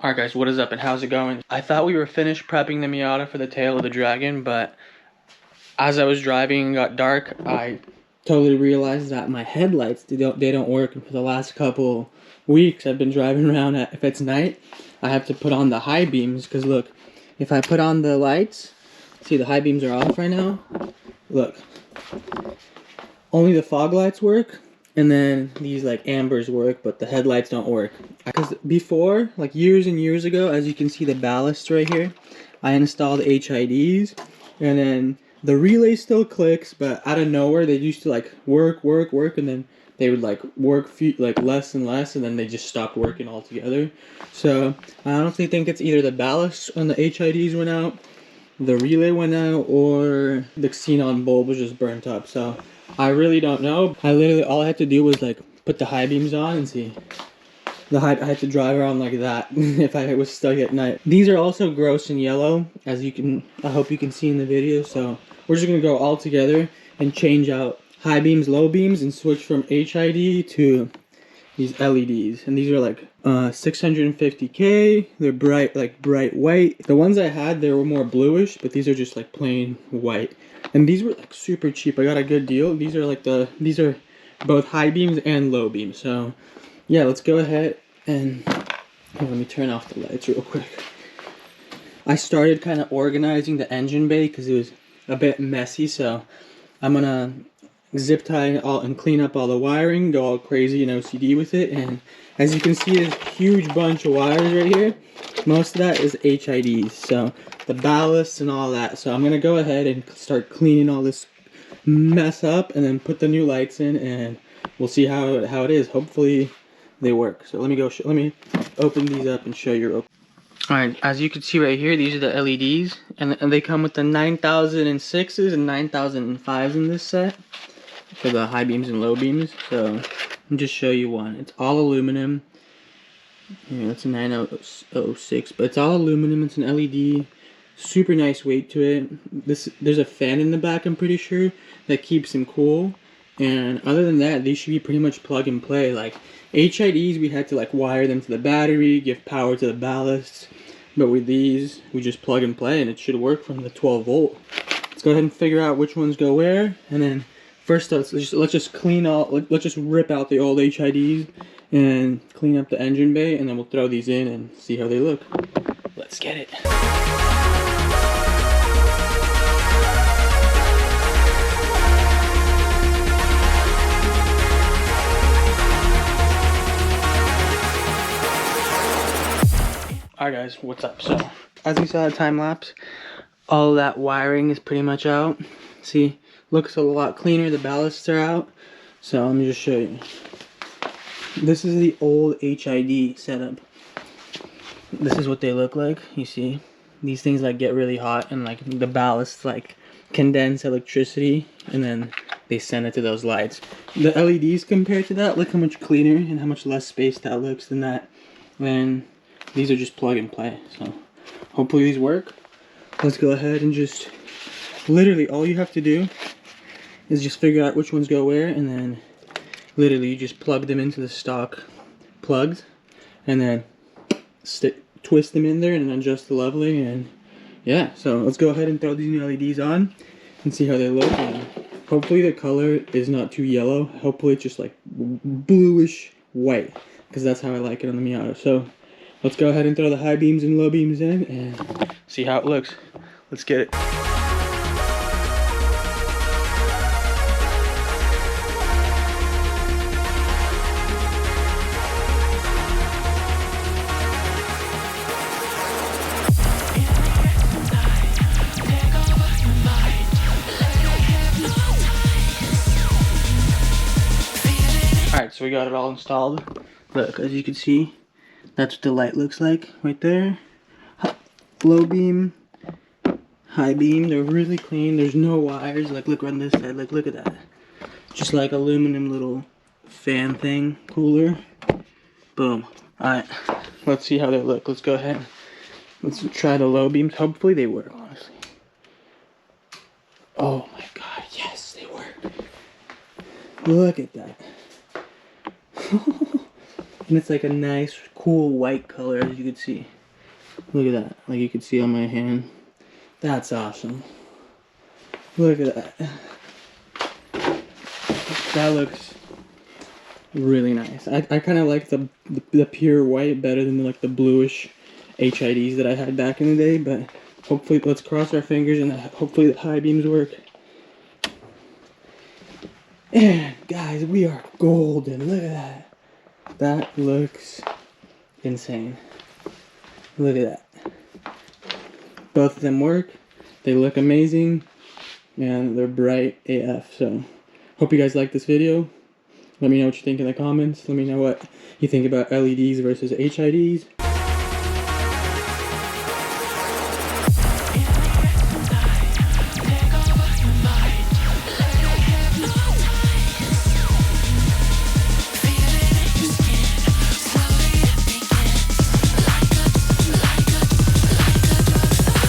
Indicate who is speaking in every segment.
Speaker 1: Alright guys, what is up and how's it going? I thought we were finished prepping the Miata for the tail of the dragon, but as I was driving and got dark, I totally realized that my headlights, they don't work. And for the last couple weeks, I've been driving around if it's night, I have to put on the high beams, because look, if I put on the lights, see the high beams are off right now, look, only the fog lights work. And then these like ambers work, but the headlights don't work. Because before, like years and years ago, as you can see the ballasts right here, I installed HIDs, and then the relay still clicks, but out of nowhere they used to like work, and then they would like work like less and less, and then they just stopped working altogether. So I honestly think it's either the ballast on the HIDs went out, the relay went out, or the xenon bulb was just burnt up. So I really don't know. All I had to do was like put the high beams on and see. I had to drive around like that if I was stuck at night. These are also gross and yellow, as I hope you can see in the video. So we're just gonna go all together and change out high beams, low beams, and switch from HID to these LEDs. And these are like 650K. They're bright white. The ones I had, they were more bluish, but these are just like plain white. And these were like super cheap. I got a good deal. These are both high beams and low beams. So yeah, let's go ahead and let me turn off the lights real quick. I started kind of organizing the engine bay because it was a bit messy. So I'm gonna zip tie all and clean up all the wiring, go all crazy and OCD with it. And as you can see, there's a huge bunch of wires right here. Most of that is HIDs, so the ballasts and all that. So I'm gonna go ahead and start cleaning all this mess up and then put the new lights in, and we'll see how it is. Hopefully they work. So let me open these up and show you real quick. Alright, as you can see right here, these are the LEDs, and they come with the 9006s and 9005s in this set for the high beams and low beams. So let me just show you one. It's all aluminum. Yeah, it's a 9006, but it's all aluminum. It's an LED. Super nice weight to it. There's a fan in the back, I'm pretty sure, that keeps them cool. And other than that, these should be pretty much plug and play. Like HIDs, we had to like wire them to the battery, give power to the ballasts. But with these, we just plug and play, and it should work from the 12 volt. Let's go ahead and figure out which ones go where, and then first let's just rip out the old HIDs and clean up the engine bay, and then we'll throw these in and see how they look. Let's get it. Alright guys, what's up? So, as you saw the time lapse, all that wiring is pretty much out. See, looks a lot cleaner, the ballasts are out. So let me just show you. This is the old HID setup. This is what they look like. You see, these things like get really hot, and like the ballasts like condense electricity, and then they send it to those lights. The LEDs compared to that, look how much cleaner and how much less space that looks than that. Then these are just plug and play. So hopefully these work. Let's go ahead and just literally all you have to do is just figure out which ones go where, and then literally you just plug them into the stock plugs, and then twist them in there and adjust the leveling. And yeah, so let's go ahead and throw these new LEDs on and see how they look. And hopefully the color is not too yellow. Hopefully it's just like bluish white, because that's how I like it on the Miata. So let's go ahead and throw the high beams and low beams in and see how it looks. Let's get it. Alright, so we got it all installed. Look, as you can see, that's what the light looks like right there. Low beam, high beam, they're really clean. There's no wires. Like, look on this side, like, look at that. Just like aluminum little fan thing, cooler. Boom. Alright, let's see how they look. Let's go ahead. Let's try the low beams. Hopefully they work, honestly. Oh my god, yes, they work. Look at that. And it's like a nice, cool white color, as you can see. Look at that, like you can see on my hand. That's awesome. Look at that. That looks really nice. I kind of like the pure white better than like the bluish HIDs that I had back in the day, but hopefully, let's cross our fingers and hopefully the high beams work. And guys, we are golden. Look at that. That looks insane. Look at that. Both of them work. They look amazing. And they're bright AF. So, hope you guys like this video. Let me know what you think in the comments. Let me know what you think about LEDs versus HIDs.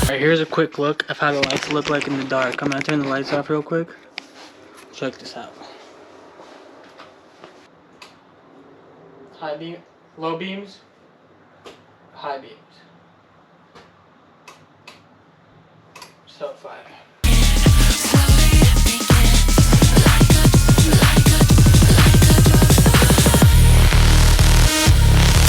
Speaker 1: Alright, here's a quick look of how the lights look like in the dark. I'm gonna turn the lights off real quick. Check this out. High beam, low beams, high beams. So fire.